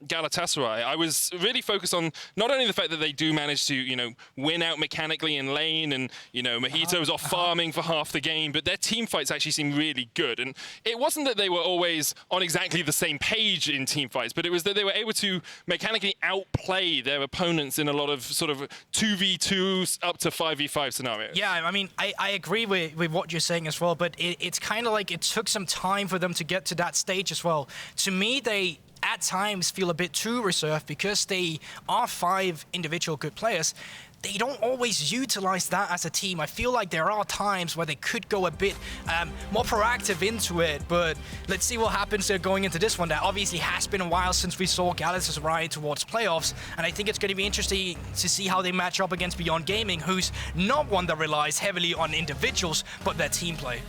Galatasaray, I was really focused on not only the fact that they do manage to, you know, win out mechanically in lane and, you know, Mojito's off farming for half the game, but their team fights actually seem really good. And it wasn't that they were always on exactly the same page in team fights, but it was that they were able to mechanically outplay their opponents in a lot of sort of 2v2s up to 5v5 scenarios. Yeah, I mean, I agree with what you're saying as well, but it's kind of like it took some time for them to get to that stage as well. To me, they at times feel a bit too reserved because they are 5 individual good players. They don't always utilize that as a team. I feel like there are times where they could go a bit more proactive into it, but let's see what happens going into this one. That obviously has been a while since we saw Galatasaray towards playoffs, and I think it's going to be interesting to see how they match up against Beyond Gaming, who's not one that relies heavily on individuals, but their team play.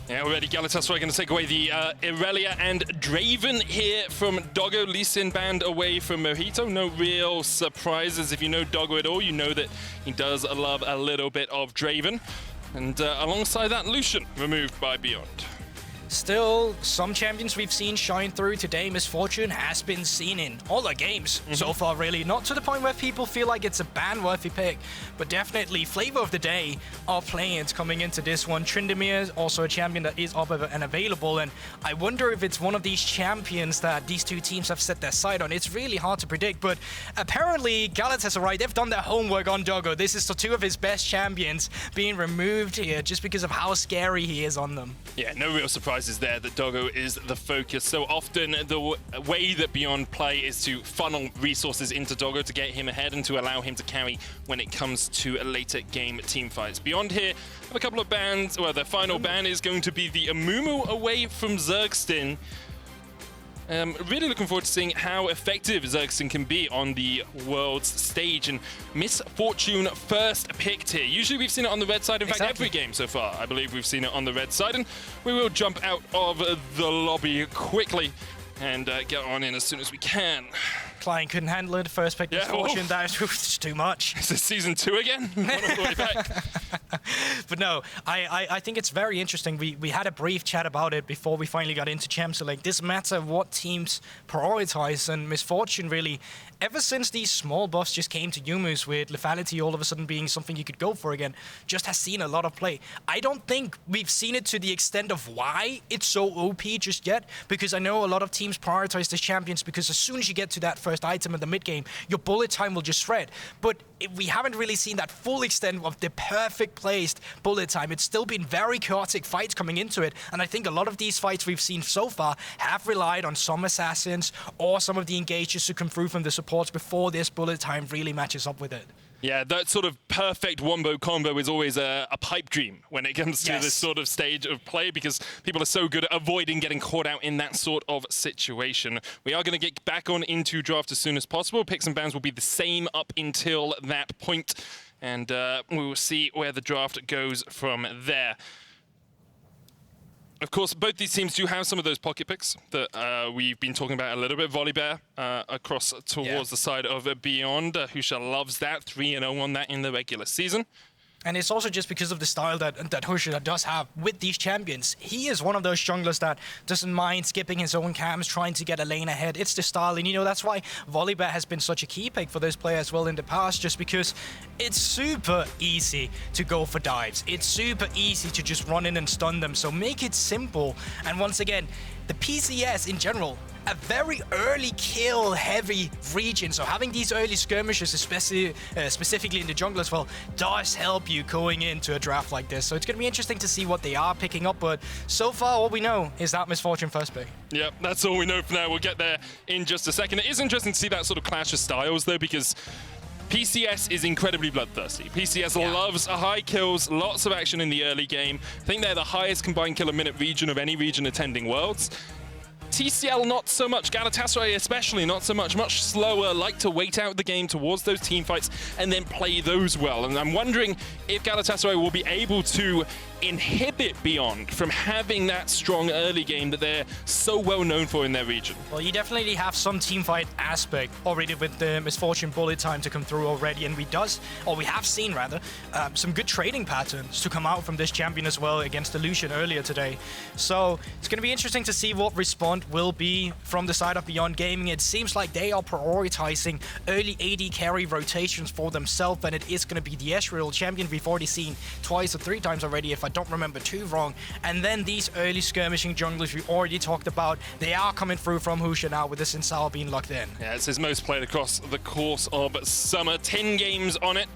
Yeah, already Galatasaray going to take away the Irelia and Draven here from Doggo. Lee Sin banned away from Mojito. No real surprises. If you know Doggo at all, you know that he does love a little bit of Draven. And alongside that, Lucian removed by Beyond. Still, some champions we've seen shine through today. Misfortune has been seen in all the games so far, really. Not to the point where people feel like it's a ban-worthy pick, but definitely flavor of the day are play-ins coming into this one. Tryndamere is also a champion that is up and available, and I wonder if it's one of these champions that these two teams have set their sight on. It's really hard to predict, but apparently Galatasaray, they've done their homework on Doggo. This is the 2 of his best champions being removed here just because of how scary he is on them. Yeah, no real surprise is there that Doggo is the focus. So often the way that Beyond play is to funnel resources into Doggo to get him ahead and to allow him to carry when it comes to a later game team fights. Beyond here have a couple of bans. Well, the final ban is going to be the Amumu away from Zergstin. Really looking forward to seeing how effective Zergstin can be on the world's stage. And Misfortune first picked here. Usually we've seen it on the red side. In fact, every game so far, I believe we've seen it on the red side. And we will jump out of the lobby quickly and get on in as soon as we can. Client couldn't handle it. First pick Misfortune, that was too much. Is this season 2 again? All the way back. But no, I think it's very interesting. We had a brief chat about it before we finally got into Champs. So like, this matter of what teams prioritize, and Misfortune really, ever since these small buffs just came to Yumu's with lethality all of a sudden being something you could go for again, just has seen a lot of play. I don't think we've seen it to the extent of why it's so OP just yet, because I know a lot of teams prioritize the champions because as soon as you get to that first item in the mid game, your bullet time will just shred. But we haven't really seen that full extent of the perfect placed bullet time. It's still been very chaotic fights coming into it, and I think a lot of these fights we've seen so far have relied on some assassins or some of the engagers to come through from the supports before this bullet time really matches up with it. Yeah, that sort of perfect wombo combo is always a pipe dream when it comes to this sort of stage of play, because people are so good at avoiding getting caught out in that sort of situation. We are going to get back on into draft as soon as possible. Picks and bans will be the same up until that point, and we will see where the draft goes from there. Of course, both these teams do have some of those pocket picks that we've been talking about a little bit. Volibear across towards the side of Beyond. Husha loves that. 3-0 on that in the regular season. And it's also just because of the style that Husha does have with these champions. He is one of those junglers that doesn't mind skipping his own camps, trying to get a lane ahead. It's the style, and you know, that's why Volibear has been such a key pick for those players as well in the past, just because it's super easy to go for dives. It's super easy to just run in and stun them, so make it simple. And once again, the PCS in general, a very early kill heavy region, so having these early skirmishes, especially specifically in the jungle as well, does help you going into a draft like this. So it's going to be interesting to see what they are picking up, but so far all we know is that Misfortune first pick. Yep, that's all we know for now. We'll get there in just a second. It is interesting to see that sort of clash of styles though, because PCS is incredibly bloodthirsty. PCS loves high kills, lots of action in the early game. I think they're the highest combined kill a minute region of any region attending Worlds. TCL not so much, Galatasaray especially not so much, much slower, like to wait out the game towards those team fights and then play those well. And I'm wondering if Galatasaray will be able to inhibit Beyond from having that strong early game that they're so well known for in their region. Well, you definitely have some team fight aspect already with the Misfortune bullet time to come through already, and we have seen rather some good trading patterns to come out from this champion as well against the Lucian earlier today. So it's going to be interesting to see what respond round will be from the side of Beyond Gaming. It seems like they are prioritizing early AD carry rotations for themselves, and it is going to be the Ezreal champion we've already seen twice or 3 times already, if I don't remember too wrong. And then these early skirmishing junglers we already talked about, they are coming through from Husha now with the Sin Sour being locked in. Yeah, it's his most played across the course of summer. 10 games on it.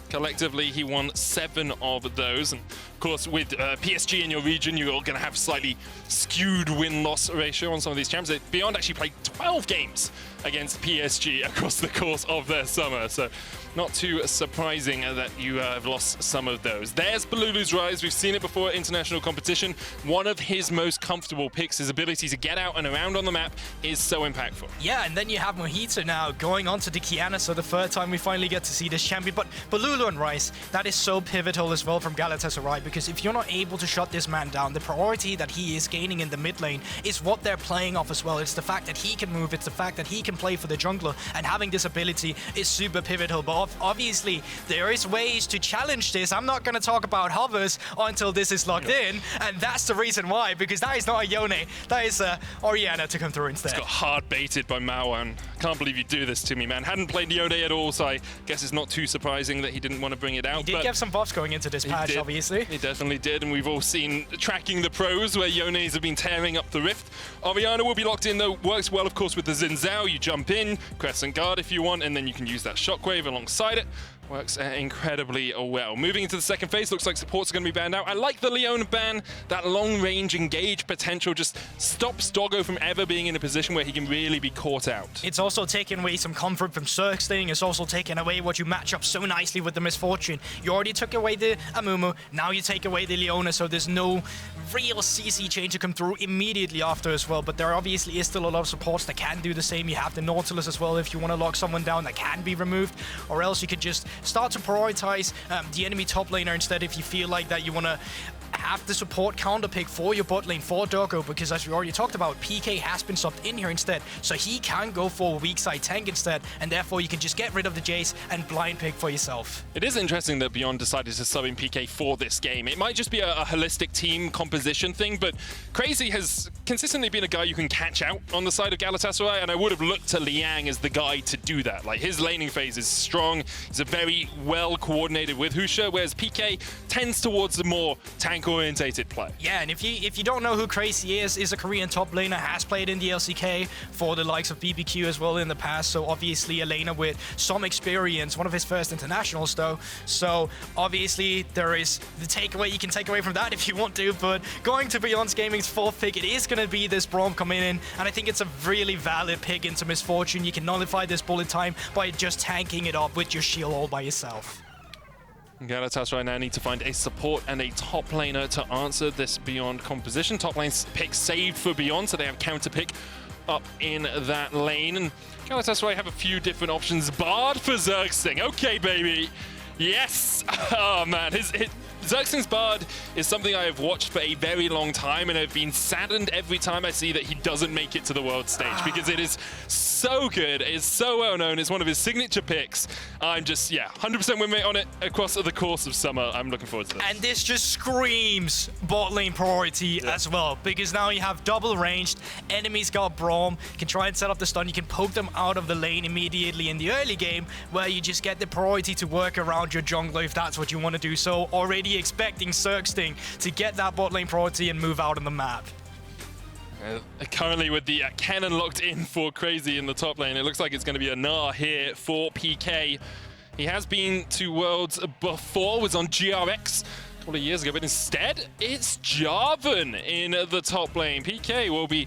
Collectively, he won 7 of those. And of course, with PSG in your region, you're going to have slightly skewed win-loss ratio on some of these champs. Beyond actually played 12 games against PSG across the course of their summer. So not too surprising that you have lost some of those. There's Balulu's Rise. We've seen it before at international competition. One of his most comfortable picks, his ability to get out and around on the map, is so impactful. Yeah, and then you have Mojito now going on to the Kiana, so the 3rd time we finally get to see this champion. But Balulu and Rise, that is so pivotal as well from Galatasaray, because if you're not able to shut this man down, the priority that he is gaining in the mid lane is what they're playing off as well. It's the fact that he can move, it's the fact that he can play for the jungler, and having this ability is super pivotal. But obviously, there is ways to challenge this. I'm not going to talk about hovers until this is locked in, and that's the reason why, because that is not a Yone, that is Orianna to come through instead. It's got hard baited by Mawan. Can't believe you do this to me, man. Hadn't played Yone at all, so I guess it's not too surprising that he didn't want to bring it out. He did get some buffs going into this patch, obviously. He definitely did, and we've all seen tracking the pros where Yones have been tearing up the rift. Orianna will be locked in though. Works well, of course, with the Xin Zhao. You jump in, Crescent Guard if you want, and then you can use that Shockwave alongside it. Works incredibly well. Moving into the second phase, looks like supports are going to be banned out. I like the Leon ban. That long-range engage potential just stops Doggo from ever being in a position where he can really be caught out. It's also taken away some comfort from Zergsting. It's also taken away what you match up so nicely with the Misfortune. You already took away the Amumu, now you take away the Leona, so there's no real CC change to come through immediately after as well. But there obviously is still a lot of supports that can do the same. You have the Nautilus as well if you want to lock someone down that can be removed, or else you could just start to prioritize the enemy top laner instead if you feel like that you want to have the support counter pick for your bot lane for Doggo, because as we already talked about, PK has been subbed in here instead, so he can go for a weak side tank instead, and therefore you can just get rid of the Jace and blind pick for yourself. It is interesting that Beyond decided to sub in PK for this game. It might just be a holistic team composition thing, but Crazy has consistently been a guy you can catch out on the side of Galatasaray, and I would have looked to Liang as the guy to do that. Like, his laning phase is strong, he's a very well coordinated with Husha, whereas PK tends towards the more tank-orientated play. Yeah, and if you don't know who Crazy is a Korean top laner, has played in the LCK for the likes of BBQ as well in the past, so obviously a laner with some experience, one of his first internationals though, so obviously there is the takeaway you can take away from that if you want to, but going to Beyond Gaming's 4th pick, it is going to be this Braum coming in, and I think it's a really valid pick into Misfortune. You can nullify this bullet time by just tanking it up with your shield all by yourself. Galatasaray now need to find a support and a top laner to answer this Beyond composition. Top lane's pick saved for Beyond, so they have counter pick up in that lane. And Galatasaray have a few different options. Bard for Zergsting. Okay, baby. Yes. Oh, man. Zergsting's Bard is something I have watched for a very long time, and I've been saddened every time I see that he doesn't make it to the world stage, because it is so good, it is so well known, it's one of his signature picks. I'm just, yeah, 100% win rate on it across the course of summer. I'm looking forward to this. And this just screams bot lane priority as well, because now you have double ranged, enemies got Braum, can try and set up the stun, you can poke them out of the lane immediately in the early game, where you just get the priority to work around your jungler if that's what you want to do. So already expecting Zergsting to get that bot lane priority and move out on the map. Currently with the cannon locked in for Crazy in the top lane, it looks like it's going to be a Gnar here for PK. He has been to Worlds before, was on GRX a couple of years ago, but instead it's Jarvan in the top lane. PK will be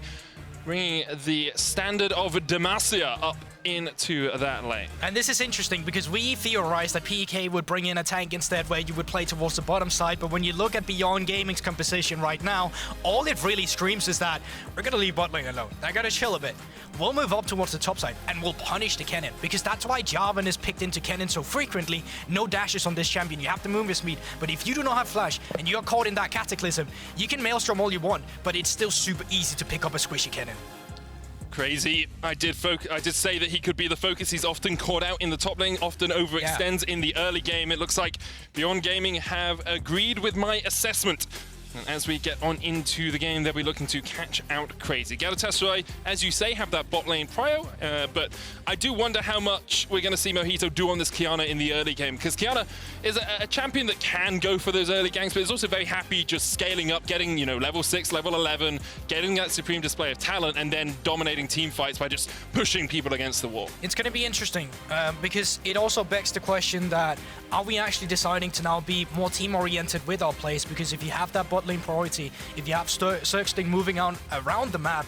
bringing the standard of Demacia up into that lane. And this is interesting because we theorized that PK would bring in a tank instead, where you would play towards the bottom side, but when you look at Beyond Gaming's composition right now, all it really screams is that we're gonna leave bot lane alone. They're gonna chill a bit. We'll move up towards the top side and we'll punish the cannon, because that's why Jarvan is picked into cannon so frequently. No dashes on this champion. You have to move your speed, but if you do not have flash and you're caught in that cataclysm, you can maelstrom all you want, but it's still super easy to pick up a squishy cannon. Crazy. I did say that he could be the focus. He's often caught out in the top lane, often overextends in the early game. It looks like Beyond Gaming have agreed with my assessment And as we get on into the game, they'll be looking to catch out Crazy. Galatasaray, as you say, have that bot lane prio, but I do wonder how much we're going to see Mojito do on this Qiyana in the early game, because Qiyana is a champion that can go for those early ganks, but is also very happy just scaling up, getting, you know, level 6, level 11, getting that supreme display of talent, and then dominating team fights by just pushing people against the wall. It's going to be interesting because it also begs the question that are we actually deciding to now be more team-oriented with our plays? Because if you have that bot lane priority, if you have Zergsting moving on around the map,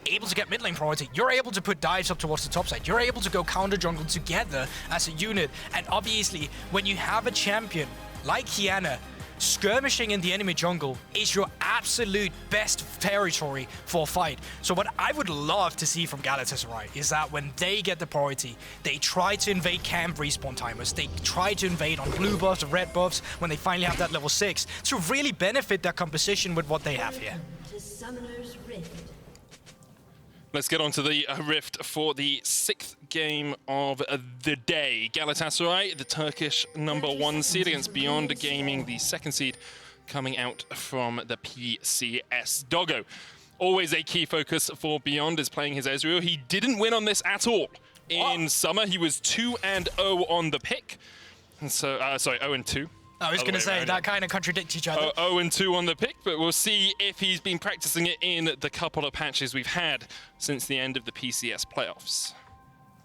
able to get mid lane priority, you're able to put dives up towards the top side. You're able to go counter jungle together as a unit. And obviously, when you have a champion like Qiyana, skirmishing in the enemy jungle is your absolute best territory for a fight. So what I would love to see from Galatasaray is that when they get the priority, they try to invade camp respawn timers. They try to invade on blue buffs or red buffs when they finally have that level 6 to really benefit their composition with what they have here. Let's get on to the Rift for the 6th game of the day. Galatasaray, the Turkish #1 seed against Beyond Gaming, the 2nd seed, coming out from the PCS. Doggo, always a key focus for Beyond, is playing his Ezreal. He didn't win on this at all in summer. He was 2-0 on the pick. And so, sorry, 0-2. I was going to say, that kind of contradicts each other. 0-2 on the pick, but we'll see if he's been practicing it in the couple of patches we've had since the end of the PCS playoffs.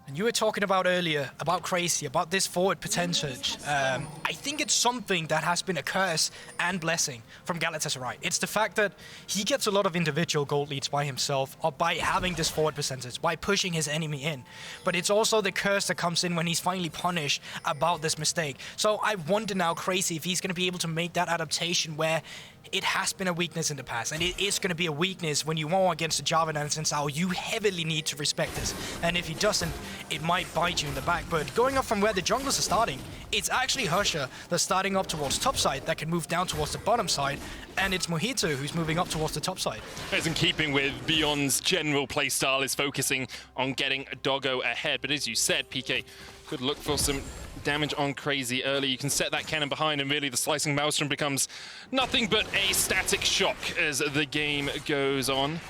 And you were talking about earlier, about Crazy, about this forward potential. I think it's something that has been a curse and blessing from Galatasaray. It's the fact that he gets a lot of individual gold leads by himself, or by having this forward percentage, by pushing his enemy in. But it's also the curse that comes in when he's finally punished about this mistake. So I wonder now, Crazy, if he's going to be able to make that adaptation where it has been a weakness in the past, and it is going to be a weakness when you are against the Java and Sensao. You heavily need to respect this, and if he doesn't, it might bite you in the back. But going up from where the junglers are starting, it's actually Husher that's starting up towards top side that can move down towards the bottom side, and it's Mojito who's moving up towards the top side. As in keeping with Beyond's general playstyle, is focusing on getting Doggo ahead. But as you said, PK could look for some damage on Crazy early. You can set that cannon behind, and really the slicing maelstrom becomes nothing but a static shock as the game goes on.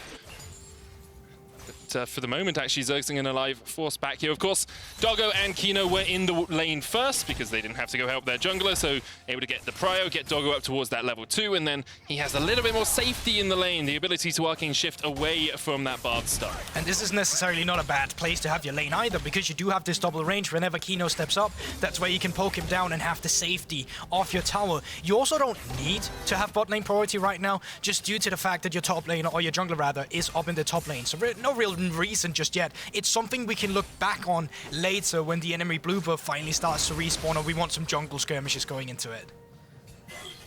But for the moment, actually, Zergsting and Alive forced back here. Of course, Doggo and Kino were in the lane first because they didn't have to go help their jungler, so able to get the prio, get Doggo up towards that level 2, and then he has a little bit more safety in the lane, the ability to arcane shift away from that Bard stun. And this is necessarily not a bad place to have your lane either, because you do have this double range. Whenever Kino steps up, that's where you can poke him down and have the safety of your tower. You also don't need to have bot lane priority right now, just due to the fact that your top lane, or your jungler rather, is up in the top lane. So no real reason just yet. It's something we can look back on later when the enemy blue buff finally starts to respawn, or we want some jungle skirmishes going into it.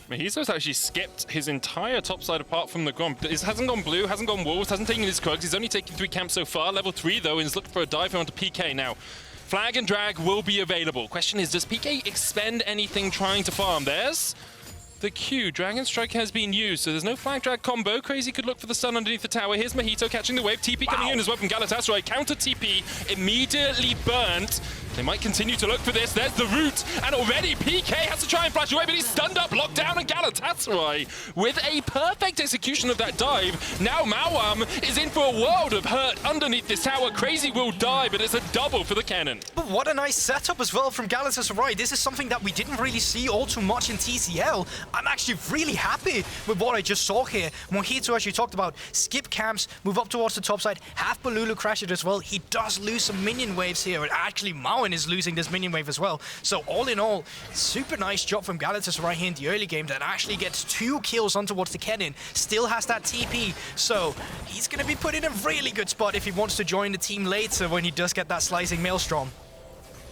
Mojito's actually skipped his entire top side apart from the Grom. He hasn't gone blue, hasn't gone wolves, hasn't taken his Krugs. He's only taken 3 camps so far. Level 3 though, and he's looking for a dive onto PK now. Flag and drag will be available. Question is, does PK expend anything trying to farm? There's the Q. Dragon Strike has been used, so there's no flag drag combo. Crazy could look for the stun underneath the tower. Here's Mojito catching the wave. TP coming in as well from Galatasaray. Counter TP, immediately burnt. They might continue to look for this. There's the root, and already PK has to try and flash away, but he's stunned up, locked down, and Galatasaray with a perfect execution of that dive. Now Mawam is in for a world of hurt underneath this tower. Crazy will die, but it's a double for the cannon. But what a nice setup as well from Galatasaray. This is something that we didn't really see all too much in TCL. I'm actually really happy with what I just saw here. Mojito, as you talked about, skip camps, move up towards the top side, have Balulu crash it as well. He does lose some minion waves here, and actually Mawam is losing this minion wave as well. So all in all, super nice job from Galatasaray here in the early game that actually gets 2 kills on towards the cannon, still has that TP. So he's going to be put in a really good spot if he wants to join the team later when he does get that slicing maelstrom.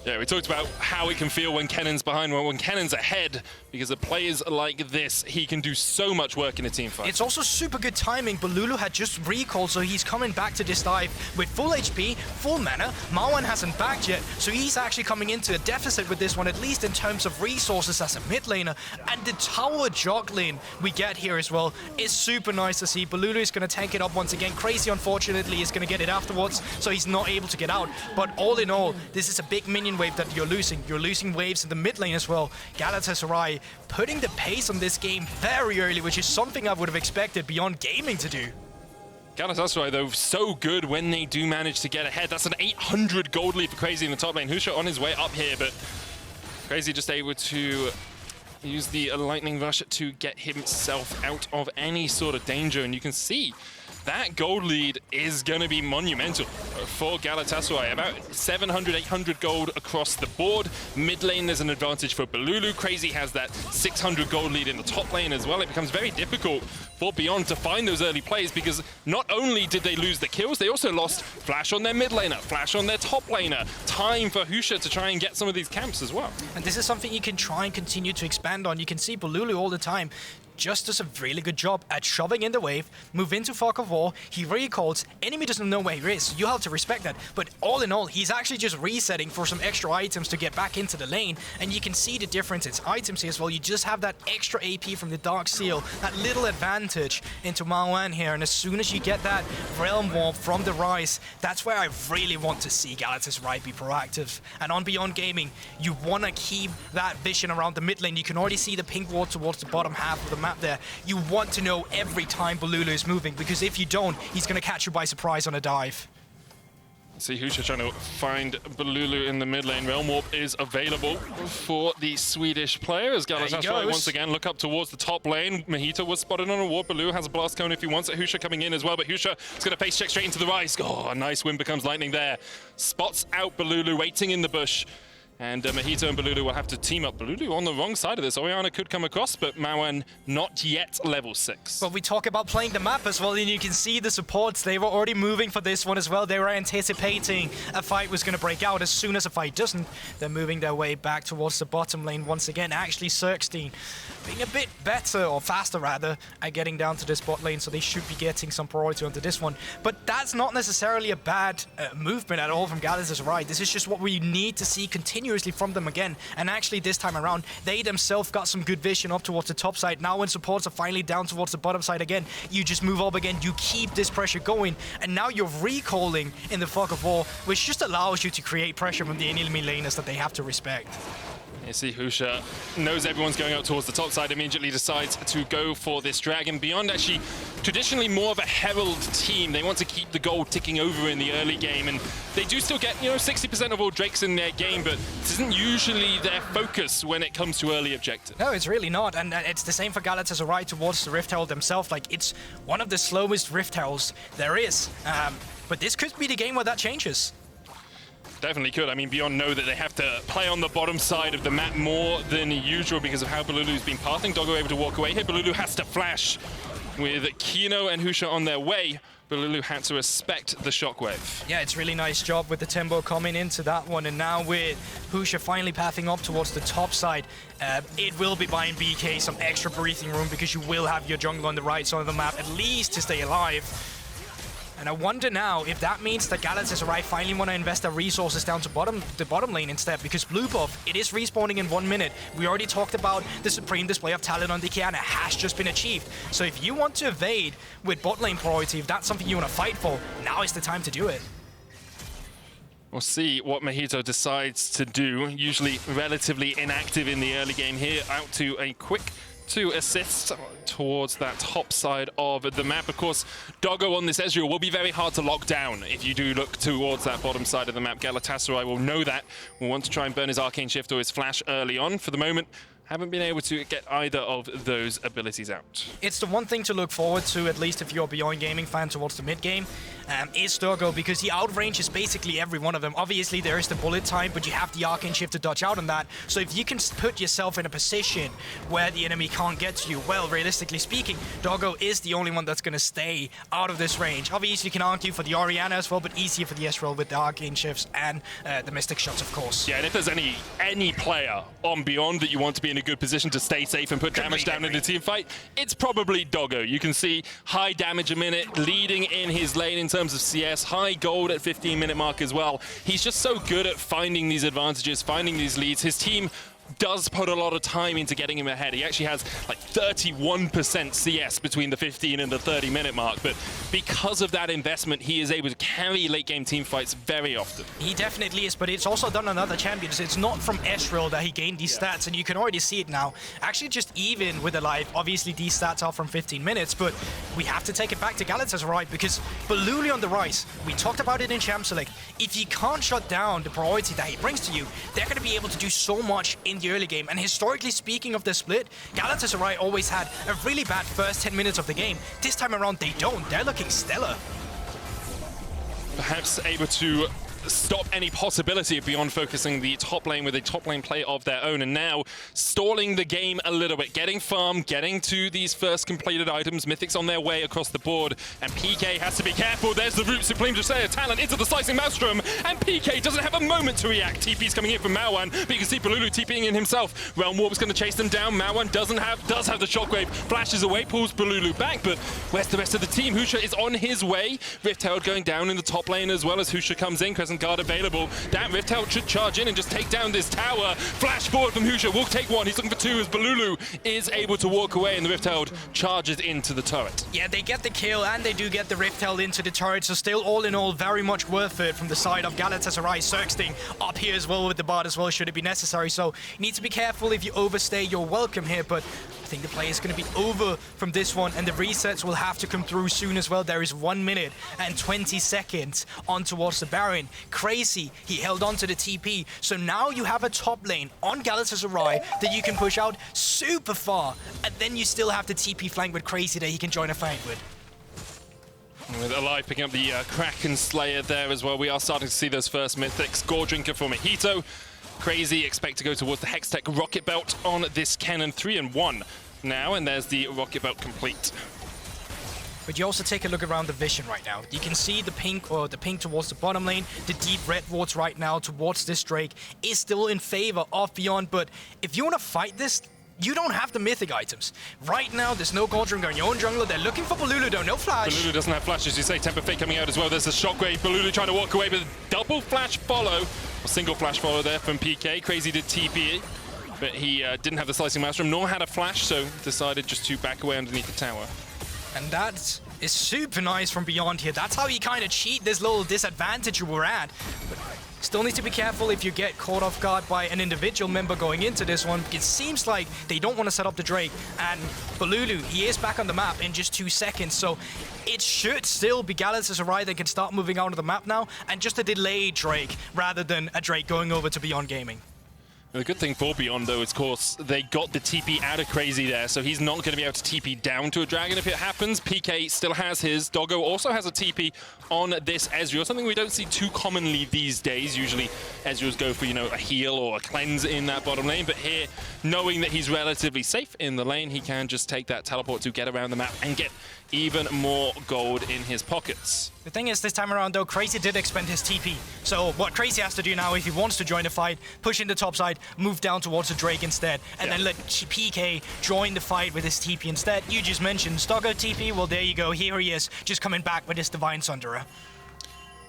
Yeah, we talked about how it can feel when Kennan's behind, when Kennan's ahead, because of players like this, he can do so much work in a team fight. It's also super good timing. Balulu had just recalled, so he's coming back to this dive with full HP, full mana. Marwan hasn't backed yet, so he's actually coming into a deficit with this one, at least in terms of resources as a mid laner. And the tower juggling we get here as well is super nice to see. Balulu is going to tank it up once again. Crazy, unfortunately, is going to get it afterwards, so he's not able to get out. But all in all, this is a big minion lane wave that you're losing. You're losing waves in the mid lane as well. Galatasaray putting the pace on this game very early, which is something I would have expected Beyond Gaming to do. Galatasaray, though, so good when they do manage to get ahead. That's an 800 gold lead for Crazy in the top lane. Husha on his way up here, but Crazy just able to use the lightning rush to get himself out of any sort of danger. And you can see that gold lead is going to be monumental for Galatasaray. About 700, 800 gold across the board. Mid lane, there's an advantage for Balulu. Crazy has that 600 gold lead in the top lane as well. It becomes very difficult for Beyond to find those early plays because not only did they lose the kills, they also lost Flash on their mid laner, Flash on their top laner. Time for Husha to try and get some of these camps as well. And this is something you can try and continue to expand on. You can see Balulu all the time just does a really good job at shoving in the wave, move into fog of war, he recalls, enemy doesn't know where he is, you have to respect that, but all in all, he's actually just resetting for some extra items to get back into the lane, and you can see the difference. It's items here as well, you just have that extra AP from the Dark Seal, that little advantage into Maoan here, and as soon as you get that Realm Warp from the Rise, that's where I really want to see Galatasaray be proactive. And on Beyond Gaming, you want to keep that vision around the mid lane. You can already see the pink ward towards the bottom half of the map there. You want to know every time Balulu is moving, because if you don't, he's going to catch you by surprise on a dive. See Husha trying to find Balulu in the mid lane. Realm Warp is available for the Swedish players. Galatasaray once again look up towards the top lane. Mahito was spotted on a ward. Balulu has a blast cone if he wants it. Husha coming in as well, but Husha is going to face check straight into the Rise. Oh, a nice win becomes lightning there. Spots out Balulu waiting in the bush. And Mahito and Balulu will have to team up. Balulu on the wrong side of this. Oriana could come across, but Mawan not yet level 6. But we talk about playing the map as well, and you can see the supports. They were already moving for this one as well. They were anticipating a fight was going to break out. As soon as a fight doesn't, they're moving their way back towards the bottom lane once again. Actually, Xerxstein being a bit better, or faster rather, at getting down to this bot lane, so they should be getting some priority onto this one. But that's not necessarily a bad movement at all from Galatasaray. This is just what we need to see continuously from them again. And actually this time around, they themselves got some good vision up towards the top side. Now when supports are finally down towards the bottom side again, you just move up again, you keep this pressure going, and now you're recalling in the fog of war, which just allows you to create pressure from the enemy laners that they have to respect. You see Husha knows everyone's going out towards the top side, immediately decides to go for this dragon. Beyond actually traditionally more of a herald team. They want to keep the gold ticking over in the early game, and they do still get, 60% of all Drakes in their game, but this isn't usually their focus when it comes to early objectives. No, it's really not, and it's the same for Galatasaray towards the Rift Herald themselves. Like, it's one of the slowest Rift Heralds there is, but this could be the game where that changes. Definitely could. I mean, Beyond know that they have to play on the bottom side of the map more than usual because of how Balulu's been pathing. Doggo able to walk away here. Balulu has to flash with Kino and Husha on their way. Balulu had to respect the shockwave. Yeah, it's really nice job with the tempo coming into that one, and now with Husha finally pathing up towards the top side, it will be buying BK some extra breathing room because you will have your jungle on the right side of the map at least to stay alive. And I wonder now if that means that Galatasaray finally want to invest their resources down to the bottom lane instead, because blue buff, it is respawning in 1 minute. We already talked about the supreme display of talent on the Kiana has just been achieved. So if you want to evade with bot lane priority, if that's something you want to fight for, now is the time to do it. We'll see what Mahito decides to do. Usually relatively inactive in the early game here, out to a quick 2 assists towards that top side of the map. Of course, Doggo on this Ezreal will be very hard to lock down if you do look towards that bottom side of the map. Galatasaray will know that, will want to try and burn his Arcane Shift or his Flash early on. For the moment, haven't been able to get either of those abilities out. It's the one thing to look forward to, at least if you're a Beyond Gaming fan towards the mid game, is Doggo, because he outranges basically every one of them. Obviously, there is the bullet time, but you have the Arcane Shift to dodge out on that. So if you can put yourself in a position where the enemy can't get to you, well, realistically speaking, Doggo is the only one that's going to stay out of this range. Obviously, you can argue for the Orianna as well, but easier for the Ezreal with the Arcane Shifts and the Mystic Shots, of course. Yeah, and if there's any player on Beyond that you want to be in a good position to stay safe and put damage down in a team fight, it's probably Doggo. You can see high damage a minute, leading in his lane in terms of CS, high gold at 15-minute mark as well. He's just so good at finding these advantages, finding these leads. His team does put a lot of time into getting him ahead. He actually has like 31% CS between the 15 and the 30-minute mark, but because of that investment, he is able to carry late-game team fights very often. He definitely is, but it's also done on other champions. It's not from Ezreal that he gained these stats, and you can already see it now. Actually, just even with Alive, obviously these stats are from 15 minutes, but we have to take it back to Galatasaray because Balulu on the rise, we talked about it in Champs League. If you can't shut down the priority that he brings to you, they're going to be able to do so much in the early game. And historically speaking of the split, Galatasaray always had a really bad first 10 minutes of the game. This time around, they don't. They're looking stellar. Perhaps able to stop any possibility of Beyond focusing the top lane with a top lane play of their own, and now stalling the game a little bit, getting farm, getting to these first completed items. Mythics on their way across the board, and PK has to be careful. There's the Root Supreme to say a talent into the Slicing Maelstrom, and PK doesn't have a moment to react. TP's coming in from Mauan, but you can see Balulu TPing in himself. Realm Warp's going to chase them down. Mauan does have the Shockwave, flashes away, pulls Balulu back, but where's the rest of the team? Husha is on his way. Rift Herald going down in the top lane as well as Husha comes in. Crescent Guard available. That Rift Herald should charge in and just take down this tower. Flash forward from Husha, will take one. He's looking for two as Balulu is able to walk away, and the Rift Herald charges into the turret. Yeah, they get the kill and they do get the Rift Herald into the turret, so still all in all very much worth it from the side of Galatasaray. Zergsting up here as well with the bard as well should it be necessary, so you need to be careful. If you overstay, you're welcome here, but I think the play is going to be over from this one, and the resets will have to come through soon as well. There is 1 minute and 20 seconds on towards the Baron. Crazy, he held on to the TP, so now you have a top lane on Galatasaray that you can push out super far, and then you still have the TP flank with Crazy that he can join a fight with. With Alive picking up the Kraken Slayer there as well, we are starting to see those first mythics. Gore Drinker for Mojito. Crazy expect to go towards the Hextech Rocket Belt on this cannon. 3-1 now, and there's the Rocket Belt complete. But you also take a look around the vision right now. You can see the pink towards the bottom lane. The deep red wards right now towards this Drake is still in favor of Beyond, but if you want to fight this, you don't have the mythic items. Right now, there's no Gold Drinker on your own jungler. They're looking for Balulu though, no flash. Balulu doesn't have flash, as you say. Temper Fate coming out as well. There's a Shockwave. Balulu trying to walk away with a double flash follow. A single flash follow there from PK. Crazy did TP, but he didn't have the Slicing Maelstrom, nor had a flash, so decided just to back away underneath the tower. And that is super nice from Beyond here. That's how you kind of cheat this little disadvantage you were at. But still need to be careful if you get caught off guard by an individual member going into this one. It seems like they don't want to set up the Drake. And Balulu, he is back on the map in just 2 seconds. So it should still be Galatasaray that can start moving out of the map now. And just a delayed Drake rather than a Drake going over to Beyond Gaming. The good thing for Beyond, though, is, of course, they got the TP out of Crazy there, so he's not going to be able to TP down to a Dragon if it happens. PK still has his. Doggo also has a TP on this Ezreal, something we don't see too commonly these days. Usually, Ezreals go for, you know, a heal or a cleanse in that bottom lane, but here, knowing that he's relatively safe in the lane, he can just take that teleport to get around the map and get even more gold in his pockets. The thing is, this time around, though, Crazy did expend his TP. So what Crazy has to do now, if he wants to join the fight, push in the top side, move down towards the Drake instead, and then let PK join the fight with his TP instead. You just mentioned Stoggo TP. Well, there you go. Here he is, just coming back with his Divine Sunderer.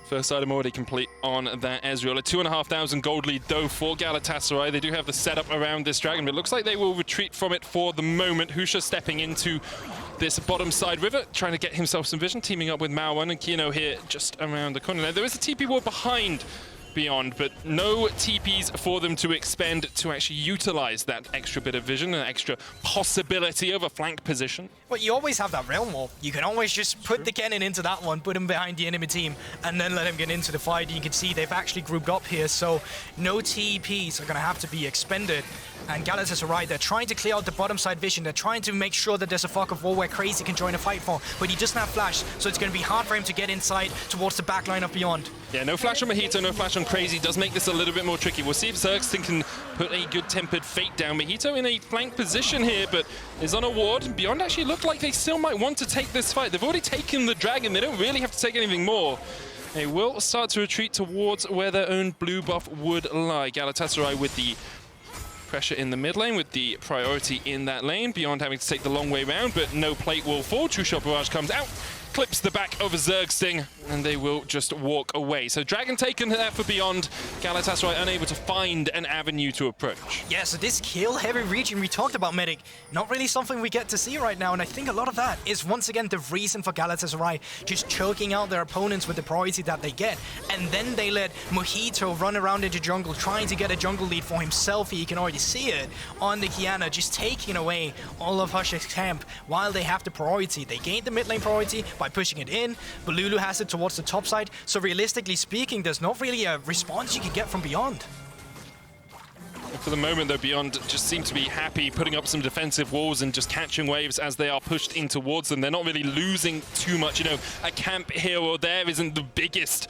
First item already complete on that Ezreal. A 2,500 gold lead, though, for Galatasaray. They do have the setup around this Dragon, but it looks like they will retreat from it for the moment. Husha stepping into this bottom side river, trying to get himself some vision, teaming up with Mauan and Kino here just around the corner. Now, there is a TP ward behind Beyond, but no TPs for them to expend to actually utilize that extra bit of vision, an extra possibility of a flank position. Well, you always have that Realm Warp. You can always just put the cannon into that one, put him behind the enemy team, and then let him get into the fight. You can see they've actually grouped up here, so no TPs are going to have to be expended. And Galatasaray, they're trying to clear out the bottom side vision. They're trying to make sure that there's a Fog of War where Crazy can join a fight for, but he doesn't have flash, so it's going to be hard for him to get inside towards the back line of Beyond. Yeah, no flash on Mojito, no flash on Crazy. Does make this a little bit more tricky. We'll see if Zergsting can put a good tempered fate down. Mojito in a flank position here, but is on a ward. Beyond actually look like they still might want to take this fight. They've already taken the Dragon. They don't really have to take anything more. They will start to retreat towards where their own blue buff would lie. Galatasaray with the pressure in the mid lane, with the priority in that lane. Beyond having to take the long way round, but no plate will fall. Two-shot barrage comes out, clips the back of Zergsting, and they will just walk away. So Dragon taken there for Beyond. Galatasaray unable to find an avenue to approach. Yeah, so this kill-heavy region we talked about, Medic, not really something we get to see right now, and I think a lot of that is once again the reason for Galatasaray just choking out their opponents with the priority that they get, and then they let Mojito run around into jungle, trying to get a jungle lead for himself. You can already see it on the Kiana, just taking away all of Hush's camp while they have the priority. They gained the mid lane priority by pushing it in, but Lulu has it towards the top side, so realistically speaking, there's not really a response you can get from Beyond. For the moment, though, Beyond just seem to be happy putting up some defensive walls and just catching waves as they are pushed in towards them. They're not really losing too much. You know, a camp here or there isn't the biggest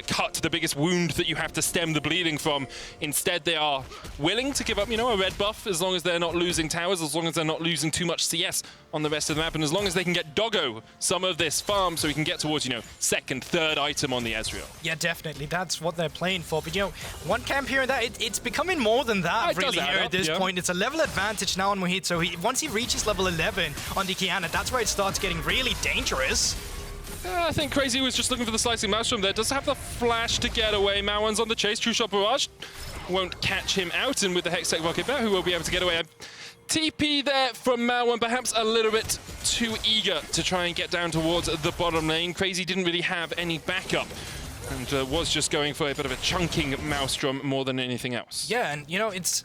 cut, the biggest wound that you have to stem the bleeding from. Instead, they are willing to give up, you know, a red buff as long as they're not losing towers, as long as they're not losing too much CS on the rest of the map, and as long as they can get Doggo some of this farm so he can get towards, you know, second, third item on the Ezreal. Yeah, definitely. That's what they're playing for. But, you know, one camp here and there, it's becoming more than that, really, here at this point. It's a level advantage now on Mojito. Once he reaches level 11 on the Kiana, that's where it starts getting really dangerous. I think Crazy was just looking for the slicing maelstrom there. Does have the flash to get away. Mauan's on the chase. True Shot Barrage won't catch him out, and with the Hextech Rocket Bear, who will be able to get away. TP there from Mauan, perhaps a little bit too eager to try and get down towards the bottom lane. Crazy didn't really have any backup, and was just going for a bit of a chunking maelstrom more than anything else. Yeah, and you know, it's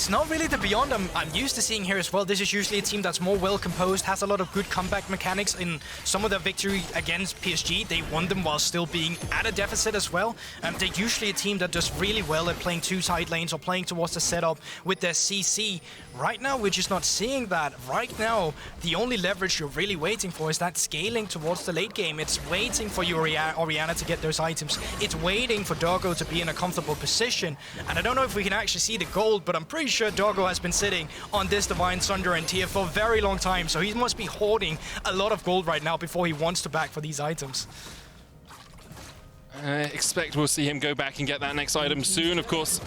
not really the Beyond I'm used to seeing here as well. This is usually a team that's more well composed, has a lot of good comeback mechanics. In some of their victory against PSG, they won them while still being at a deficit as well. They're usually a team that does really well at playing two side lanes or playing towards the setup with their CC. Right now, we're just not seeing that. Right now, the only leverage you're really waiting for is that scaling towards the late game. It's waiting for your Orianna to get those items. It's waiting for Doggo to be in a comfortable position. And I don't know if we can actually see the gold, but I'm pretty sure Doggo has been sitting on this Divine Sunder and tier for a very long time, so he must be hoarding a lot of gold right now before he wants to back for these items. I expect we'll see him go back and get that next item soon. Of course,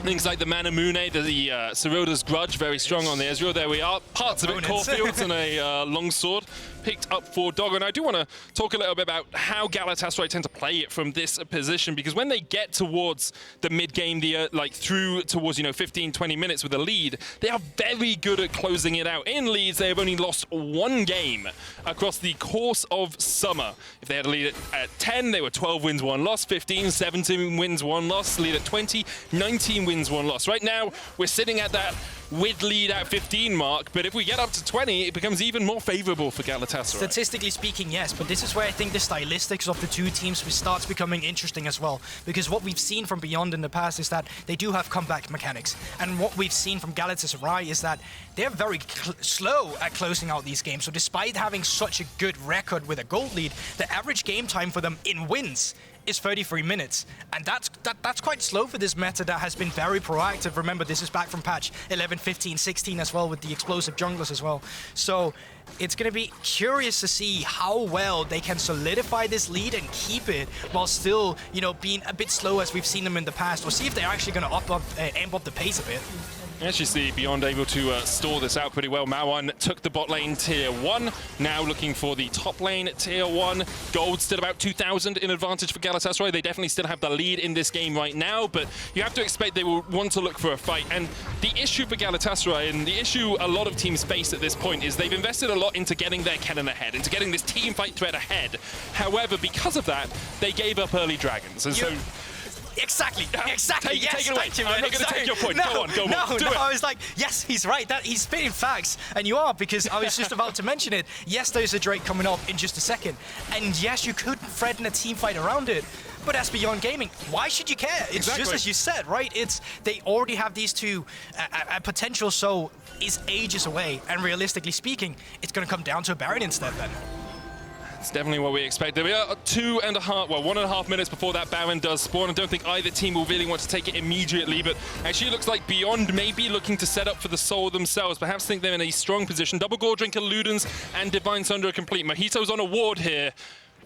things like the Manamune, the Seroda's Grudge, very strong on the Ezreal. There we are. Parts of it, Caulfields and a longsword picked up for Doggo. And I do want to talk a little bit about how Galatasaray tend to play it from this position, because when they get towards the mid-game, like through towards, you know, 15, 20 minutes with a lead, they are very good at closing it out. In leads, they have only lost one game across the course of summer. If they had a lead at 10, they were 12 wins, 1 loss, 15, 17 wins, 1 loss, lead at 20, 19 wins, 1 loss. Right now, we're sitting at that with lead at 15 mark, but if we get up to 20, it becomes even more favorable for Galatasaray. Statistically speaking, yes, but this is where I think the stylistics of the two teams starts becoming interesting as well, because what we've seen from Beyond in the past is that they do have comeback mechanics, and what we've seen from Galatasaray is that they're very slow at closing out these games. So despite having such a good record with a gold lead, the average game time for them in wins is 33 minutes, and that's quite slow for this meta that has been very proactive. Remember, this is back from patch 11, 15, 16 as well, with the explosive junglers as well. So it's going to be curious to see how well they can solidify this lead and keep it while still, you know, being a bit slow as we've seen them in the past, or see if they're actually going to amp up the pace a bit. As you see, Beyond able to store this out pretty well. Mauan took the bot lane tier 1, now looking for the top lane tier 1. Gold still about 2,000 in advantage for Galatasaray. They definitely still have the lead in this game right now, but you have to expect they will want to look for a fight. And the issue for Galatasaray, and the issue a lot of teams face at this point, is they've invested a lot into getting their cannon ahead, into getting this team fight threat ahead. However, because of that, they gave up early dragons. And so Exactly. Yes, take it away. I'm not going to take your point. No, go on. Do it. I was like, yes, he's right. He's spitting facts, and you are, because I was just about to mention it. Yes, there's a Drake coming up in just a second, and yes, you could threaten a team fight around it. But that's Beyond Gaming. Why should you care? It's just as you said, right? They already have these two potential, so is ages away. And realistically speaking, it's going to come down to a Baron instead then. It's definitely what we expected. We are 1.5 minutes before that Baron does spawn. I don't think either team will really want to take it immediately, but actually it looks like Beyond may be looking to set up for the soul themselves. Perhaps think they're in a strong position. Double Gore Drinker, Ludens, and Divine Sunder complete. Mojito's on a ward here.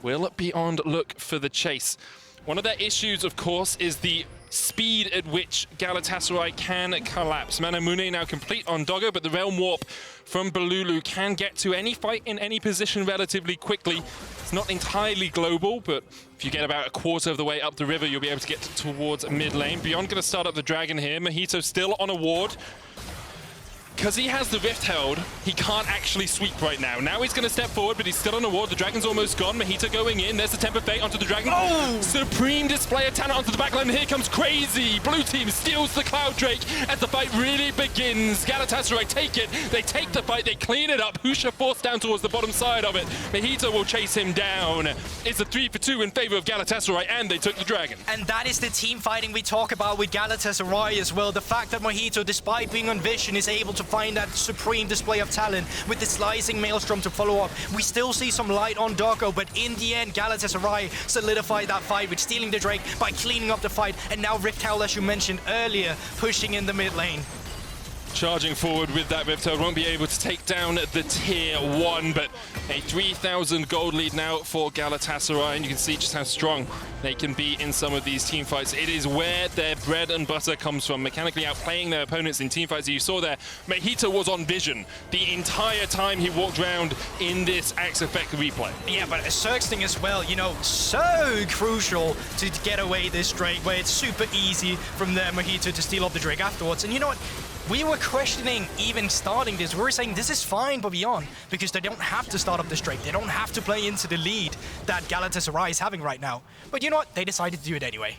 Will Beyond look for the chase? One of their issues, of course, is the speed at which Galatasaray can collapse. Manamune now complete on Doggo, but the Realm Warp from Balulu can get to any fight in any position relatively quickly. It's not entirely global, but if you get about a quarter of the way up the river, you'll be able to get towards mid lane. Beyond going to start up the Dragon here. Mojito still on a ward. Because he has the Rift held, he can't actually sweep right now. Now he's going to step forward, but he's still on a ward. The Dragon's almost gone. Mojito going in. There's the Temper Fate onto the Dragon. Oh! Supreme display of talent onto the backline. Here comes Crazy. Blue team steals the Cloud Drake as the fight really begins. Galatasaray take it. They take the fight. They clean it up. Husha forced down towards the bottom side of it. Mojito will chase him down. It's a 3-for-2 in favor of Galatasaray, and they took the Dragon. And that is the team fighting we talk about with Galatasaray as well. The fact that Mojito, despite being on vision, is able to find that supreme display of talent with the slicing Maelstrom to follow up. We still see some light on Doggo, but in the end, Galatasaray solidified that fight with stealing the Drake by cleaning up the fight, and now Rift Herald, as you mentioned earlier, pushing in the mid lane. Charging forward with that Rift Herald, won't be able to take down the tier 1, but a 3,000 gold lead now for Galatasaray, and you can see just how strong they can be in some of these team fights. It is where their bread and butter comes from, mechanically outplaying their opponents in team fights. You saw there, Mojito was on vision the entire time he walked around in this Axe Effect replay. Yeah, but a Cirque's thing as well, you know, so crucial to get away this Drake, where it's super easy from there, Mojito, to steal up the Drake afterwards. And you know what? We were questioning even starting this. We were saying this is fine, but beyond, because they don't have to start up the Drake. They don't have to play into the lead that Galatasaray is having right now. But you know what? They decided to do it anyway.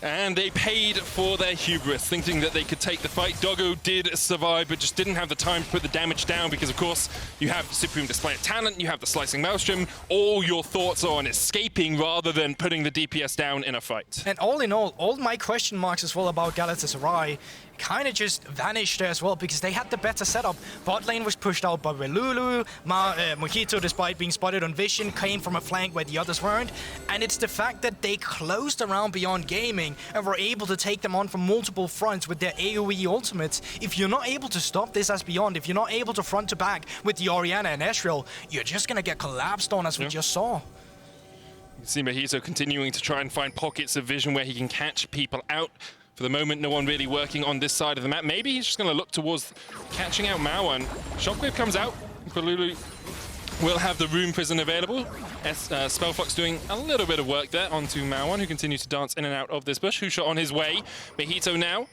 And they paid for their hubris, thinking that they could take the fight. Doggo did survive, but just didn't have the time to put the damage down because, of course, you have Supreme Display of Talent, you have the Slicing Maelstrom. All your thoughts are on escaping rather than putting the DPS down in a fight. And all in all my question marks as well about Galatasaray kind of just vanished as well, because they had the better setup. Bot lane was pushed out by Balulu. Mojito, despite being spotted on vision, came from a flank where the others weren't. And it's the fact that they closed around Beyond Gaming and were able to take them on from multiple fronts with their AoE ultimates. If you're not able to stop this as Beyond, if you're not able to front to back with the Orianna and Ezreal, you're just going to get collapsed on, as we just saw. You can see Mojito continuing to try and find pockets of vision where he can catch people out. For the moment, no one really working on this side of the map. Maybe he's just going to look towards catching out Mao, and Shockwave comes out. Balulu will have the Rune Prison available. Spellfox doing a little bit of work there onto Mao, who continues to dance in and out of this bush. Husha on his way. Mojito now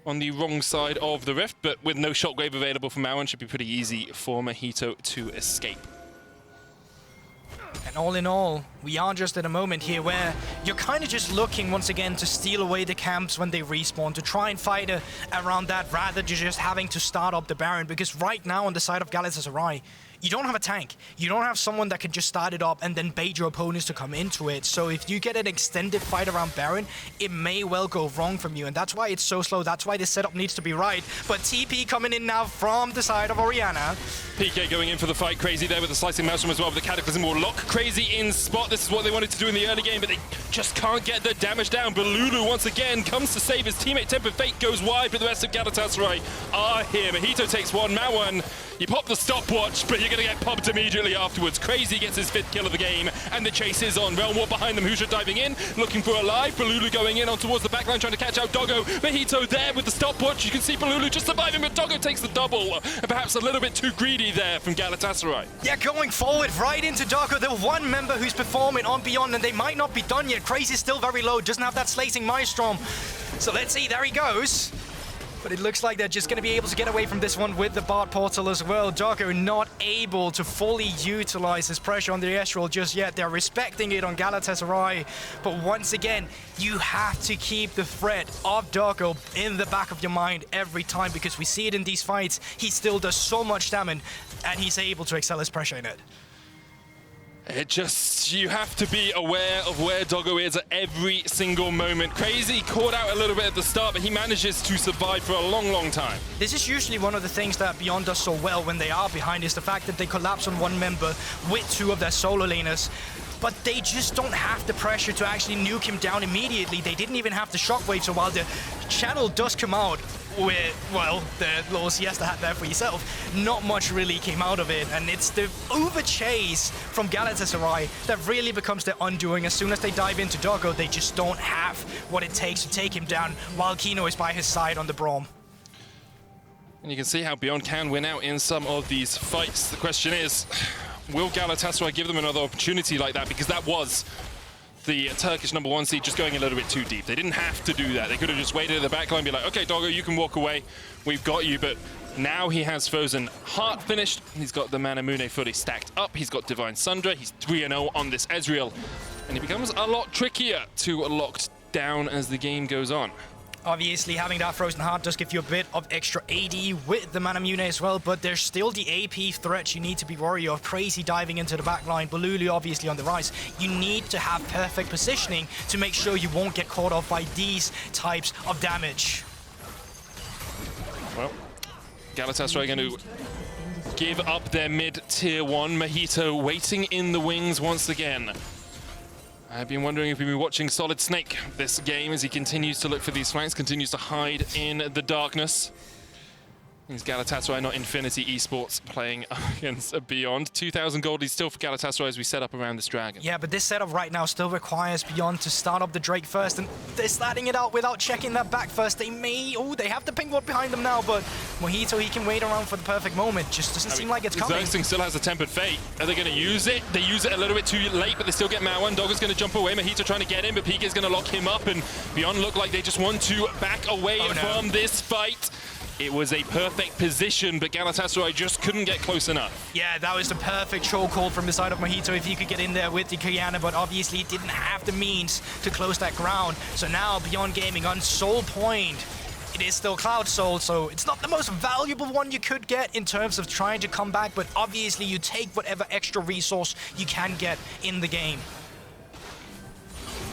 on the wrong side of the rift, but with no Shockwave available for Mao, should be pretty easy for Mojito to escape. And all in all, we are just at a moment here where you're kind of just looking once again to steal away the camps when they respawn, to try and fight around that rather than just having to start up the Baron, because right now on the side of Galatasaray, you don't have a tank. You don't have someone that can just start it up and then bait your opponents to come into it. So if you get an extended fight around Baron, it may well go wrong from you. And that's why it's so slow. That's why this setup needs to be right. But TP coming in now from the side of Orianna. PK going in for the fight. Crazy there with the Slicing Maelstrom as well. But the Cataclysm will lock Crazy in spot. This is what they wanted to do in the early game, but they just can't get the damage down. Balulu once again comes to save his teammate. Temper Fate goes wide, but the rest of Galatasaray are here. Mojito takes one. Mao, you pop the stopwatch, but you're going to get popped immediately afterwards. Crazy gets his 5th kill of the game, and the chase is on. Realm Warp behind them. Husha diving in, looking for a live. Balulu going in on towards the backline, trying to catch out Doggo. Mojito there with the stopwatch. You can see Balulu just surviving, but Doggo takes the double. And perhaps a little bit too greedy there from Galatasaray. Yeah, going forward right into Doggo. The one member who's performing on Beyond, and they might not be done yet. Crazy's still very low, doesn't have that Slicing Maelstrom. So let's see, there he goes. But it looks like they're just going to be able to get away from this one with the Bard Portal as well. Doggo not able to fully utilize his pressure on the Ezreal just yet. They're respecting it on Galatasaray. But once again, you have to keep the threat of Doggo in the back of your mind every time, because we see it in these fights. He still does so much damage, and he's able to excel his pressure in it. You have to be aware of where Doggo is at every single moment. Crazy caught out a little bit at the start, but he manages to survive for a long, long time. This is usually one of the things that Beyond does so well when they are behind, is the fact that they collapse on one member with 2 of their solo laners. but they just don't have the pressure to actually nuke him down immediately. They didn't even have the shockwave, so while the channel does come out with, well, the little siesta hat there for yourself, not much really came out of it, and it's the over-chase from Galatasaray that really becomes their undoing. As soon as they dive into Doggo, they just don't have what it takes to take him down, while Kino is by his side on the Braum. And you can see how Beyond can win out in some of these fights. The question is, will Galatasaray give them another opportunity like that? Because that was the Turkish #1 seed just going a little bit too deep. They didn't have to do that. They could have just waited at the back line and be like, okay, Doggo, you can walk away. We've got you. But now he has Frozen Heart finished. He's got the Manamune fully stacked up. He's got Divine Sundra. He's 3-0 on this Ezreal. And he becomes a lot trickier to lock down as the game goes on. Obviously, having that Frozen Heart does give you a bit of extra AD with the Manamune as well, but there's still the AP threat you need to be worried of. Crazy diving into the back line, Balulu obviously on the rise. You need to have perfect positioning to make sure you won't get caught off by these types of damage. Well, Galatasaray going to give up their mid-tier 1. Mojito waiting in the wings once again. I've been wondering if we've been watching Solid Snake this game as he continues to look for these flanks, continues to hide in the darkness. It's Galatasaray, not Infinity Esports, playing against Beyond. 2,000 gold is still for Galatasaray as we set up around this dragon. Yeah, but this setup right now still requires Beyond to start up the Drake first, and they're starting it out without checking that back first. They may... Oh, they have the pink ward behind them now, but Mojito, he can wait around for the perfect moment. Just doesn't seem like it's coming. Xerxing still has a Tempered Fate. Are they going to use it? They use it a little bit too late, but they still get Mauan. Doggo's going to jump away. Mojito trying to get in, but Pika's going to lock him up, and Beyond look like they just want to back away from this fight. It was a perfect position, but Galatasaray just couldn't get close enough. Yeah, that was the perfect troll call from the side of Mojito if he could get in there with the Kiana, but obviously didn't have the means to close that ground. So now Beyond Gaming on Soul Point. It is still Cloud Soul, so it's not the most valuable one you could get in terms of trying to come back, but obviously you take whatever extra resource you can get in the game.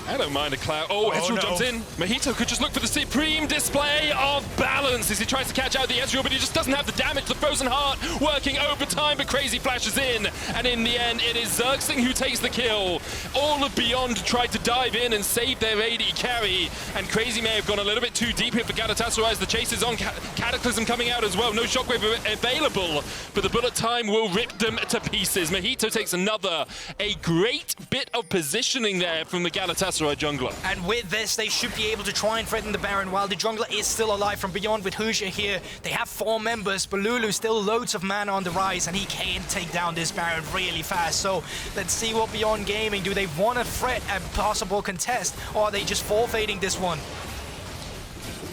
I don't mind a Cloud. Oh, Ezreal jumps in. Mojito could just look for the supreme display of balance as he tries to catch out the Ezreal, but he just doesn't have the damage. The Frozen Heart working overtime, but Crazy flashes in. And in the end, it is Xerxing who takes the kill. All of Beyond tried to dive in and save their AD carry. And Crazy may have gone a little bit too deep here for Galatasaray as the chase is on. Cataclysm coming out as well. No shockwave available, but the bullet time will rip them to pieces. Mojito takes a great bit of positioning there from the Galatasaray jungler. And with this, they should be able to try and threaten the Baron while the jungler is still alive from Beyond with Hujia here. They have 4 members, but Lulu still loads of mana on the rise, and he can take down this Baron really fast. So let's see what Beyond Gaming, do they want to threat a possible contest, or are they just forfeiting this one?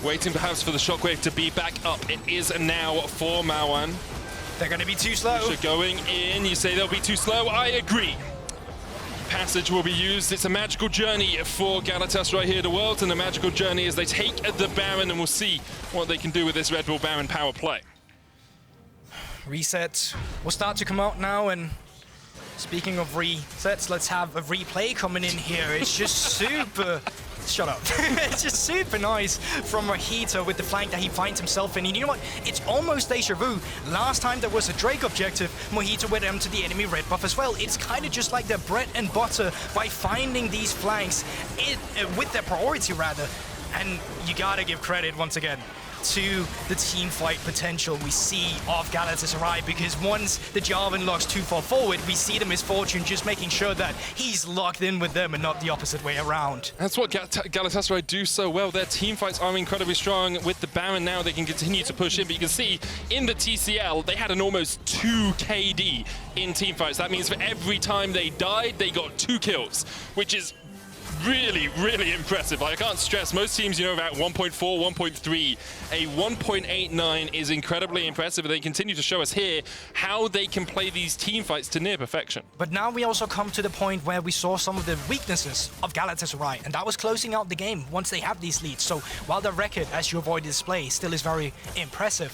Waiting perhaps for the shockwave to be back up. It is now for Mauan. They're going to be too slow. Hujia going in, you say they'll be too slow, I agree. Passage will be used. It's a magical journey for Galatasaray here to Worlds, and a magical journey as they take the Baron, and we'll see what they can do with this Red Bull Baron power play. Resets will start to come out now, and speaking of resets, let's have a replay coming in here. It's just super... Shut up. It's just super nice from Mojito with the flank that he finds himself in. And you know what? It's almost deja vu. Last time there was a Drake objective, Mojito went into the enemy red buff as well. It's kind of just like their bread and butter by finding these flanks with their priority, rather. And you gotta give credit, once again, to the team fight potential we see of Galatasaray, because once the Jarvan locks too far forward, we see the Misfortune just making sure that he's locked in with them and not the opposite way around. That's what Galatasaray do so well. Their team fights are incredibly strong. With the Baron now, they can continue to push in, but you can see in the TCL, they had an almost 2 KD in team fights. That means for every time they died, they got 2 kills, which is really, really impressive. I can't stress, most teams, you know, about 1.4, 1.3. A 1.89 is incredibly impressive, and they continue to show us here how they can play these team fights to near perfection. But now we also come to the point where we saw some of the weaknesses of Galatasaray, and that was closing out the game once they have these leads. So while the record, as you avoid display, still is very impressive,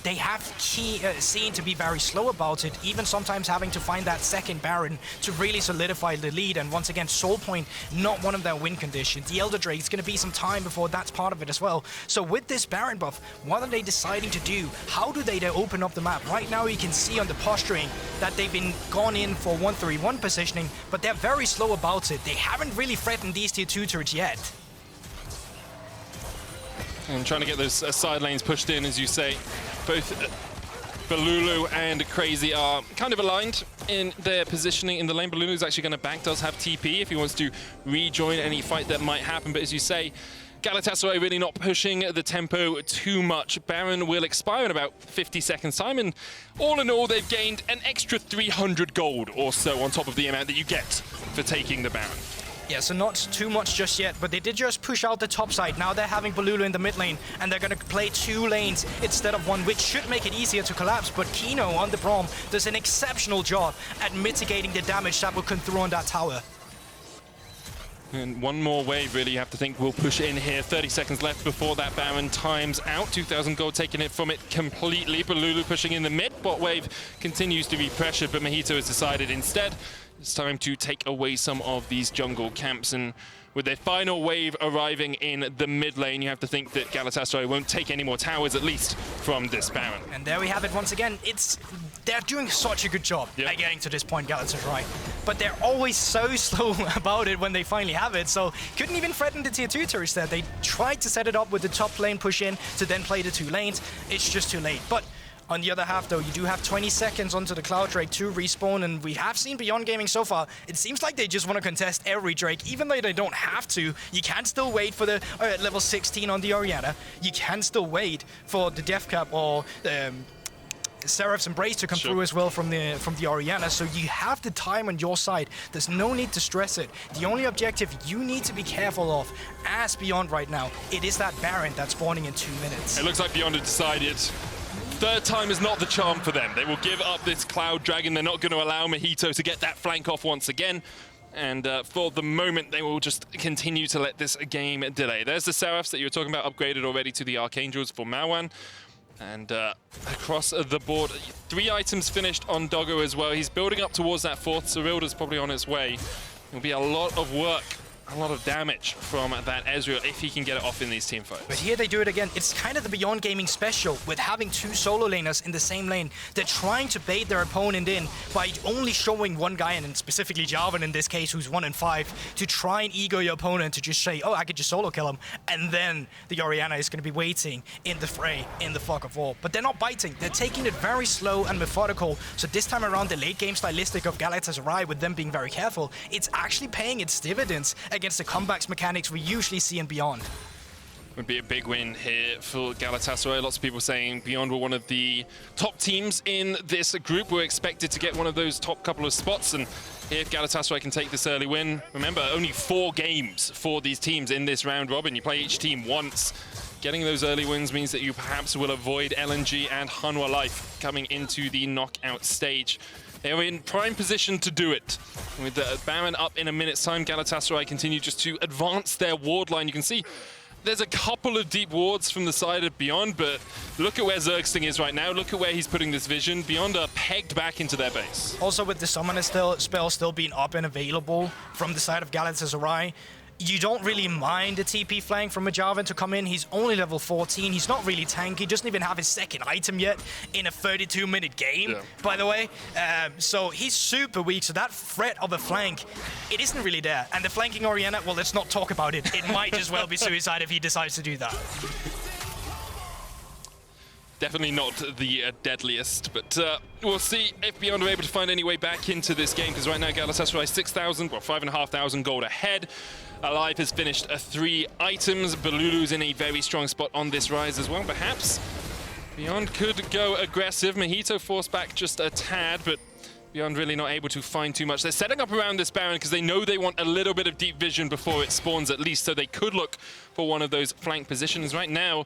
they have seen to be very slow about it, even sometimes having to find that second Baron to really solidify the lead. And once again, Soul Point, not one of their win conditions. The Elder Drake, it's going to be some time before that's part of it as well. So with this Baron buff, what are they deciding to do? How do they open up the map? Right now you can see on the posturing that they've been gone in for 1-3-1 positioning, but they're very slow about it. They haven't really threatened these tier 2 turrets yet. And trying to get those side lanes pushed in, as you say. Both Balulu and Crazy are kind of aligned in their positioning in the lane. Balulu's actually going to back, does have TP if he wants to rejoin any fight that might happen. But as you say, Galatasaray really not pushing the tempo too much. Baron will expire in about 50 seconds time, and all in all, they've gained an extra 300 gold or so on top of the amount that you get for taking the Baron. Yeah, so not too much just yet, but they did just push out the top side. Now they're having Balulu in the mid lane, and they're going to play 2 lanes instead of 1, which should make it easier to collapse. But Kino on the Braum does an exceptional job at mitigating the damage that will come through on that tower. And one more wave, really, you have to think will push in here. 30 seconds left before that Baron times out. 2,000 gold taking it from it completely. Balulu pushing in the mid. Bot wave continues to be pressured, but Mojito has decided instead it's time to take away some of these jungle camps. And with their final wave arriving in the mid lane, you have to think that Galatasaray won't take any more towers, at least from this Baron. And there we have it once again. They're doing such a good job at getting to this point, Galatasaray. But they're always so slow about it when they finally have it, so couldn't even threaten the tier 2 turrets there. They tried to set it up with the top lane push in to then play the 2 lanes. It's just too late. But on the other half, though, you do have 20 seconds onto the Cloud Drake to respawn, and we have seen Beyond Gaming so far. It seems like they just want to contest every Drake, even though they don't have to. You can still wait for the level 16 on the Orianna. You can still wait for the Death Cap or Seraph's Embrace to come through as well from the Orianna, so you have the time on your side. There's no need to stress it. The only objective you need to be careful of, as Beyond right now, it is that Baron that's spawning in 2 minutes. It looks like Beyond have decided third time is not the charm for them. They will give up this Cloud Dragon. They're not going to allow Mojito to get that flank off once again. And for the moment, they will just continue to let this game delay. There's the Seraphs that you were talking about, upgraded already to the Archangels for Mawan. And across the board, 3 items finished on Doggo as well. He's building up towards that 4th. Cyrilda's probably on its way. It'll be a lot of work, a lot of damage from that Ezreal if he can get it off in these team fights. But here they do it again. It's kind of the Beyond Gaming special with having 2 solo laners in the same lane. They're trying to bait their opponent in by only showing one guy, and specifically Jarvan in this case, who's 1 in 5, to try and ego your opponent to just say, oh, I could just solo kill him. And then the Orianna is going to be waiting in the fray, in the fog of war. But they're not biting. They're taking it very slow and methodical. So this time around, the late game stylistic of Galatasaray, with them being very careful, it's actually paying its dividends against the comebacks mechanics we usually see in Beyond. Would be a big win here for Galatasaray. Lots of people saying Beyond were one of the top teams in this group. We're expected to get one of those top couple of spots, and if Galatasaray can take this early win, remember, only 4 games for these teams in this round robin. You play each team once. Getting those early wins means that you perhaps will avoid LNG and Hanwha Life coming into the knockout stage. They're in prime position to do it. With the Baron up in a minute's time, Galatasaray continue just to advance their ward line. You can see there's a couple of deep wards from the side of Beyond, but look at where Zergsting is right now. Look at where he's putting this vision. Beyond are pegged back into their base. Also, with the Summoner spell still being up and available from the side of Galatasaray, you don't really mind the TP flank from a Jarvan to come in. He's only level 14. He's not really tanky. He doesn't even have his 2nd item yet in a 32-minute game, by the way. So he's super weak. So that threat of a flank, it isn't really there. And the flanking Orianna, well, let's not talk about it. It might as well be suicide if he decides to do that. Definitely not the deadliest, but we'll see if Beyond are able to find any way back into this game, because right now Galatasaray 6,000, well, 5,500 gold ahead. Alive has finished 3 items. Balulu's in a very strong spot on this rise as well, perhaps. Beyond could go aggressive. Mojito forced back just a tad, but Beyond really not able to find too much. They're setting up around this Baron because they know they want a little bit of deep vision before it spawns at least, so they could look for one of those flank positions. Right now,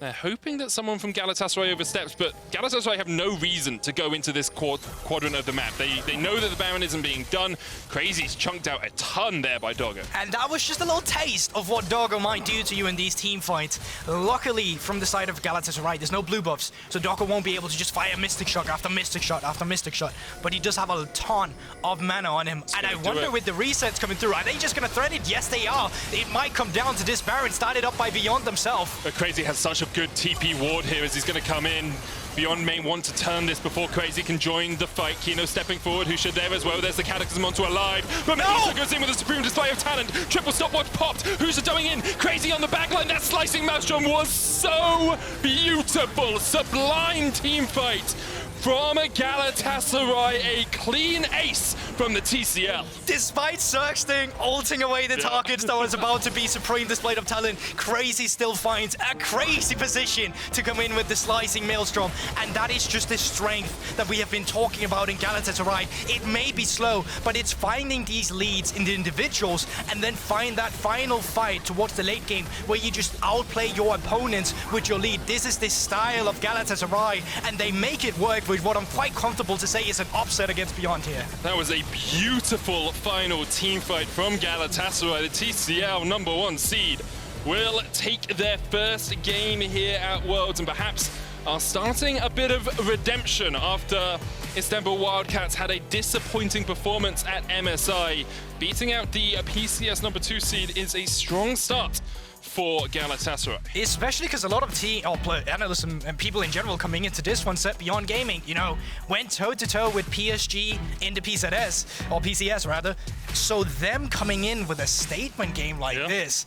They're hoping that someone from Galatasaray oversteps, but Galatasaray have no reason to go into this quadrant of the map. They know that the Baron isn't being done. Crazy's chunked out a ton there by Doggo. And that was just a little taste of what Doggo might do to you in these team fights. Luckily, from the side of Galatasaray, there's no blue buffs, so Doggo won't be able to just fire Mystic Shot after Mystic Shot after Mystic Shot. But he does have a ton of mana on him. And I wonder, with the resets coming through, are they just going to thread it? Yes, they are. It might come down to this Baron started up by Beyond themselves. But Crazy has such a good TP ward here as he's going to come in. Beyond may want to turn this before Crazy can join the fight. Kino stepping forward, who should there as well. There's the Cataclysm onto Alive. But Melissa goes in with a supreme display of talent. Triple stopwatch popped. Who's going in? Crazy on the backline. That slicing Maelstrom was so beautiful. Sublime team fight from Galatasaray. A clean ace from the TCL. Despite Zergsting ulting away the targets that was about to be supreme display of talent, Crazy still finds a crazy position to come in with the slicing Maelstrom. And that is just the strength that we have been talking about in Galatasaray. It may be slow, but it's finding these leads in the individuals and then find that final fight towards the late game where you just outplay your opponents with your lead. This is the style of Galatasaray, and they make it work with what I'm quite comfortable to say is an upset against Beyond here. That was a beautiful final team fight from Galatasaray. The TCL #1 seed will take their first game here at Worlds and perhaps are starting a bit of redemption after Istanbul Wildcats had a disappointing performance at MSI. Beating out the PCS #2 seed is a strong start for Galatasaray. Especially because a lot of analysts and people in general coming into this one set Beyond Gaming, you know, went toe-to-toe with PSG in the PCS, or PCS rather. So them coming in with a statement game like this